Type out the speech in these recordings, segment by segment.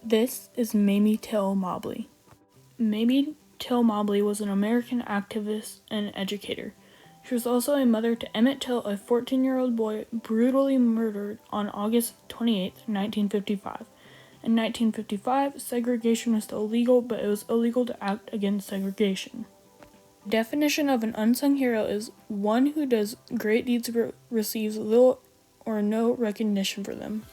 This is Mamie Till Mobley. Mamie Till Mobley was an American activist and educator. She was also a mother to Emmett Till, a 14-year-old boy brutally murdered on August 28, 1955. In 1955, segregation was still legal, but it was illegal to act against segregation. The definition of an unsung hero is one who does great deeds but receives little or no recognition for them.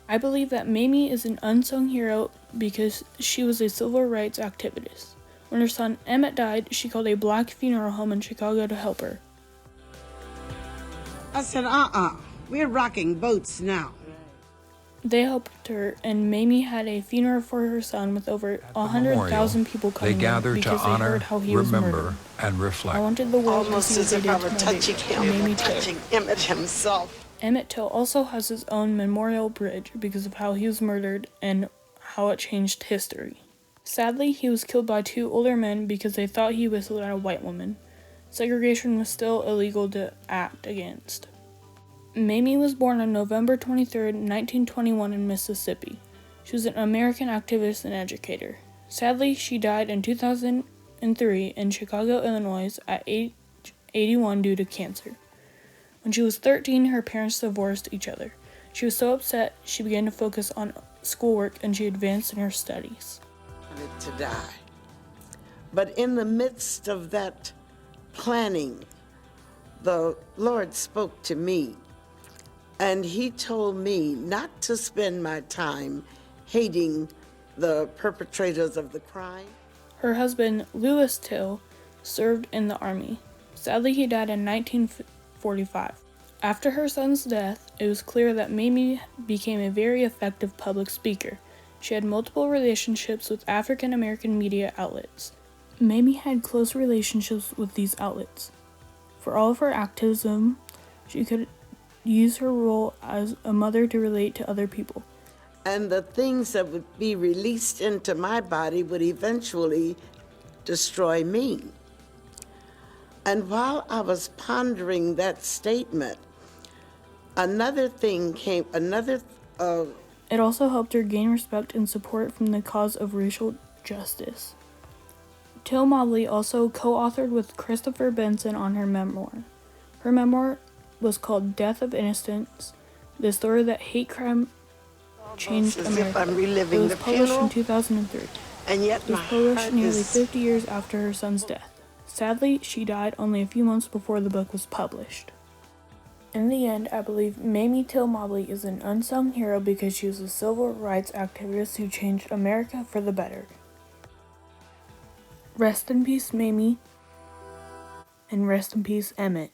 I believe that Mamie is an unsung hero because she was a civil rights activist. When her son Emmett died, she called a black funeral home in Chicago to help her. I said, we're rocking boats now. They helped her, and Mamie had a funeral for her son with over 100,000 people coming they gathered because to they honor, heard how he was remember, murdered. and reflect. I wanted the world Almost to see as what if they I did were to my touching baby, him, Mamie Till. touching Emmett himself. Emmett Till also has his own memorial bridge because of how he was murdered and how it changed history. Sadly, he was killed by two older men because they thought he whistled at a white woman. Segregation was still illegal to act against. Mamie was born on November 23, 1921 in Mississippi. She was an American activist and educator. Sadly, she died in 2003 in Chicago, Illinois at age 81 due to cancer. When she was 13, her parents divorced each other. She was so upset, she began to focus on schoolwork and she advanced in her studies. To die. But in the midst of that planning, the Lord spoke to me, and He told me not to spend my time hating the perpetrators of the crime. Her husband, Lewis Till, served in the Army. Sadly, he died in 1945. After her son's death, it was clear that Mamie became a very effective public speaker. She had multiple relationships with African American media outlets. Mamie had close relationships with these outlets. For all of her activism, she could use her role as a mother to relate to other people. And the things that would be released into my body would eventually destroy me. And while I was pondering that statement, another thing came, It also helped her gain respect and support from the cause of racial justice. Till Mobley also co-authored with Christopher Benson on her memoir. Her memoir was called Death of Innocence, the story that hate crime changed America. It was published in 2003. And yet it was published nearly 50 years after her son's death. Sadly, she died only a few months before the book was published. In the end, I believe Mamie Till Mobley is an unsung hero because she was a civil rights activist who changed America for the better. Rest in peace, Mamie, and rest in peace, Emmett.